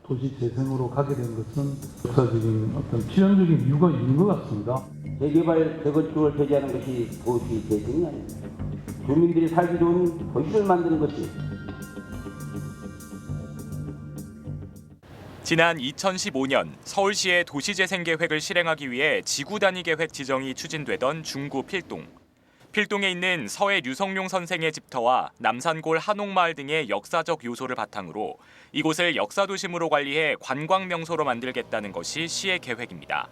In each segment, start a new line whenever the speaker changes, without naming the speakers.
도시 재생으로 가게 된 것은 역사적인 어떤 필연적인 이유가 있는 것 같습니다.
재개발, 재건축을 배제하는 것이 도시 재생이 아닙니다. 주민들이 살기 좋은 도시를 만드는 것이.
지난 2015년 서울시의 도시재생계획을 실행하기 위해 지구단위 계획 지정이 추진되던 중구 필동. 필동에 있는 서해 류성룡 선생의 집터와 남산골 한옥마을 등의 역사적 요소를 바탕으로 이곳을 역사도심으로 관리해 관광명소로 만들겠다는 것이 시의 계획입니다.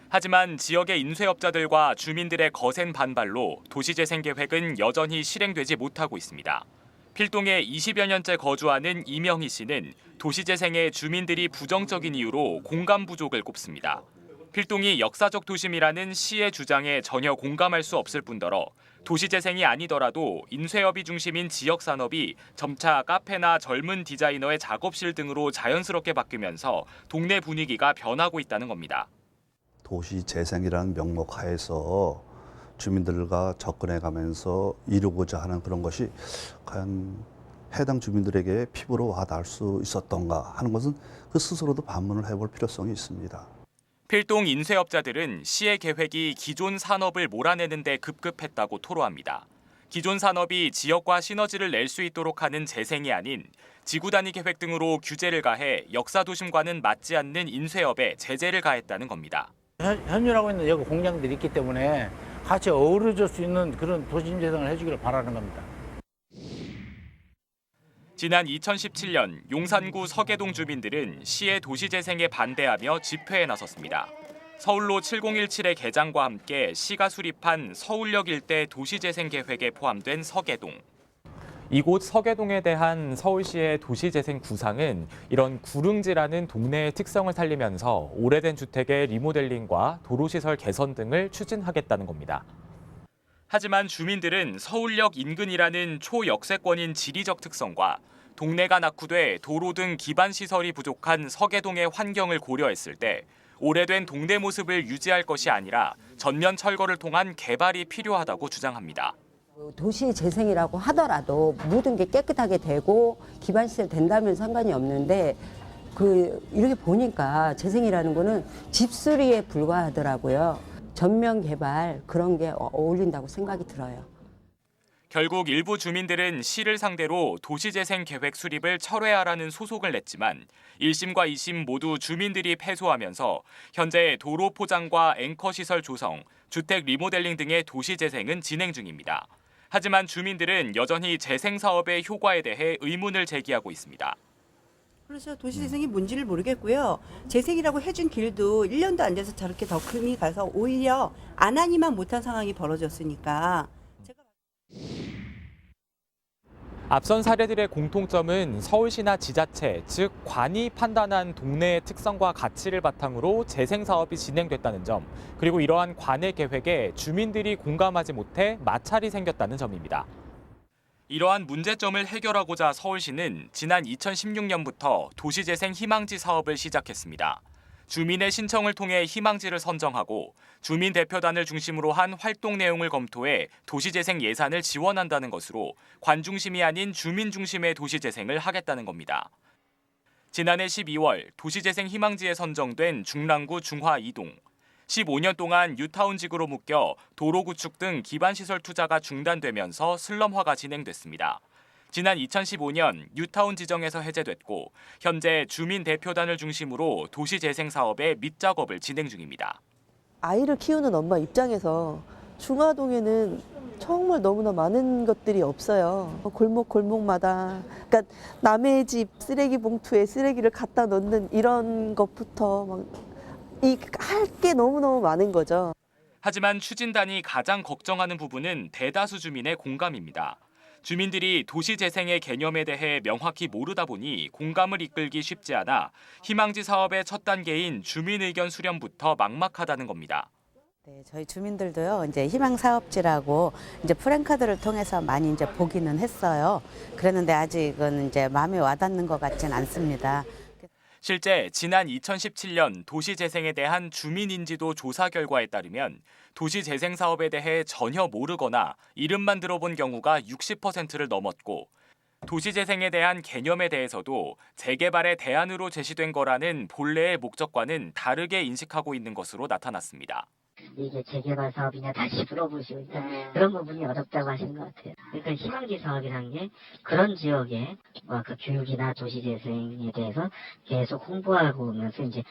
하지만 지역의 인쇄업자들과 주민들의 거센 반발로 도시재생계획은 여전히 실행되지 못하고 있습니다. 필동에 20여 년째 거주하는 이명희 씨는 도시재생에 주민들이 부정적인 이유로 공감 부족을 꼽습니다. 필동이 역사적 도심이라는 시의 주장에 전혀 공감할 수 없을 뿐더러 도시재생이 아니더라도 인쇄업이 중심인 지역산업이 점차 카페나 젊은 디자이너의 작업실 등으로 자연스럽게 바뀌면서 동네 분위기가 변하고 있다는 겁니다.
도시재생이라는 명목 하에서 주민들과 접근해 가면서 이루고자 하는 그런 것이 과연 해당 주민들에게 피부로 와닿을 수 있었던가 하는 것은 그 스스로도 반문을 해볼 필요성이 있습니다.
필동 인쇄업자들은 시의 계획이 기존 산업을 몰아내는 데 급급했다고 토로합니다. 기존 산업이 지역과 시너지를 낼 수 있도록 하는 재생이 아닌 지구단위 계획 등으로 규제를 가해 역사도심과는 맞지 않는 인쇄업에 제재를 가했다는 겁니다.
현존하고 있는 여기 공장들이 있기 때문에 같이 어우러질 수 있는 그런 도심 재생을 해주기를 바라는 겁니다.
지난 2017년 용산구 서계동 주민들은 시의 도시재생에 반대하며 집회에 나섰습니다. 서울로 7017의 개장과 함께 시가 수립한 서울역 일대 도시재생 계획에 포함된 서계동.
이곳 서계동에 대한 서울시의 도시재생 구상은 이런 구릉지라는 동네의 특성을 살리면서 오래된 주택의 리모델링과 도로시설 개선 등을 추진하겠다는 겁니다.
하지만 주민들은 서울역 인근이라는 초역세권인 지리적 특성과 동네가 낙후돼 도로 등 기반 시설이 부족한 서계동의 환경을 고려했을 때 오래된 동네 모습을 유지할 것이 아니라 전면 철거를 통한 개발이 필요하다고 주장합니다.
도시 재생이라고 하더라도 모든 게 깨끗하게 되고 기반 시설 된다면 상관이 없는데 이렇게 보니까 재생이라는 거는 집수리에 불과하더라고요. 전면 개발 그런 게 어울린다고 생각이 들어요.
결국 일부 주민들은 시를 상대로 도시재생 계획 수립을 철회하라는 소속을 냈지만 1심과 2심 모두 주민들이 패소하면서 현재 도로 포장과 앵커 시설 조성, 주택 리모델링 등의 도시재생은 진행 중입니다. 하지만 주민들은 여전히 재생 사업의 효과에 대해 의문을 제기하고 있습니다.
그래서 도시재생이 뭔지를 모르겠고요. 재생이라고 해준 길도 1년도 안 돼서 저렇게 더 금이 가서 오히려 안 하니만 못한 상황이 벌어졌으니까.
앞선 사례들의 공통점은 서울시나 지자체, 즉 관이 판단한 동네의 특성과 가치를 바탕으로 재생 사업이 진행됐다는 점, 그리고 이러한 관의 계획에 주민들이 공감하지 못해 마찰이 생겼다는 점입니다.
이러한 문제점을 해결하고자 서울시는 지난 2016년부터 도시재생 희망지 사업을 시작했습니다. 주민의 신청을 통해 희망지를 선정하고 주민 대표단을 중심으로 한 활동 내용을 검토해 도시재생 예산을 지원한다는 것으로 관 중심이 아닌 주민 중심의 도시재생을 하겠다는 겁니다. 지난해 12월 도시재생 희망지에 선정된 중랑구 중화 2동. 15년 동안 뉴타운지구로 묶여 도로 구축 등 기반시설 투자가 중단되면서 슬럼화가 진행됐습니다. 지난 2015년 뉴타운 지정에서 해제됐고 현재 주민 대표단을 중심으로 도시재생 사업의 밑작업을 진행 중입니다.
아이를 키우는 엄마 입장에서 중화동에는 정말 너무나 많은 것들이 없어요. 골목마다 그러니까 남의 집 쓰레기 봉투에 쓰레기를 갖다 넣는 이런 것부터 할 게 너무너무 많은 거죠.
하지만 추진단이 가장 걱정하는 부분은 대다수 주민의 공감입니다. 주민들이 도시재생의 개념에 대해 명확히 모르다 보니 공감을 이끌기 쉽지 않아 희망지 사업의 첫 단계인 주민 의견 수렴부터 막막하다는 겁니다.
네, 저희 주민들도요, 이제 희망사업지라고 이제 프랜카드를 통해서 많이 이제 보기는 했어요. 그랬는데 아직은 이제 마음에 와닿는 것 같진 않습니다.
실제 지난 2017년 도시재생에 대한 주민인지도 조사 결과에 따르면 도시재생 사업에 대해 전혀 모르거나 이름만 들어본 경우가 60%를 넘었고 도시재생에 대한 개념에 대해서도 재개발의 대안으로 제시된 거라는 본래의 목적과는 다르게 인식하고 있는 것으로 나타났습니다.
이게 재개발 사업이냐 다시 물어보시고 그런 부분이 어렵다고 하시는 것 같아요. 그러니까 희망지 사업이라는 게 그런 지역에 그 교육이나 도시재생에 대해서 계속 홍보하고 오면서 이제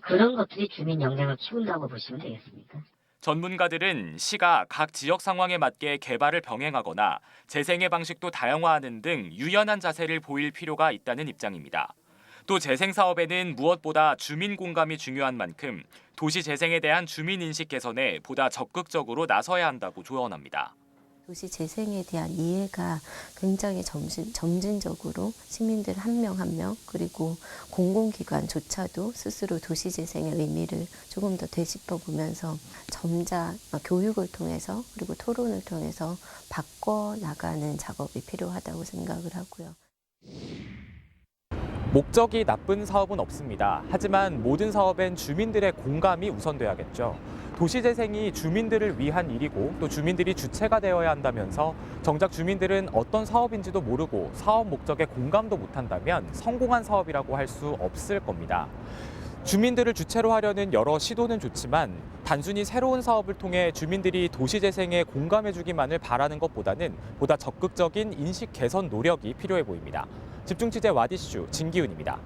그런 것들이 주민 역량을 키운다고 보시면 되겠습니까?
전문가들은 시가 각 지역 상황에 맞게 개발을 병행하거나 재생의 방식도 다양화하는 등 유연한 자세를 보일 필요가 있다는 입장입니다. 또 재생 사업에는 무엇보다 주민 공감이 중요한 만큼 도시 재생에 대한 주민 인식 개선에 보다 적극적으로 나서야 한다고 조언합니다.
도시 재생에 대한 이해가 굉장히 점진적으로 시민들 한 명 한 명 그리고 공공기관조차도 스스로 도시 재생의 의미를 조금 더 되짚어보면서 점자 교육을 통해서 그리고 토론을 통해서 바꿔나가는 작업이 필요하다고 생각을 하고요.
목적이 나쁜 사업은 없습니다. 하지만 모든 사업엔 주민들의 공감이 우선돼야겠죠. 도시재생이 주민들을 위한 일이고 또 주민들이 주체가 되어야 한다면서 정작 주민들은 어떤 사업인지도 모르고 사업 목적에 공감도 못한다면 성공한 사업이라고 할 수 없을 겁니다. 주민들을 주체로 하려는 여러 시도는 좋지만 단순히 새로운 사업을 통해 주민들이 도시재생에 공감해주기만을 바라는 것보다는 보다 적극적인 인식 개선 노력이 필요해 보입니다. 집중취재 와디슈 진기훈입니다.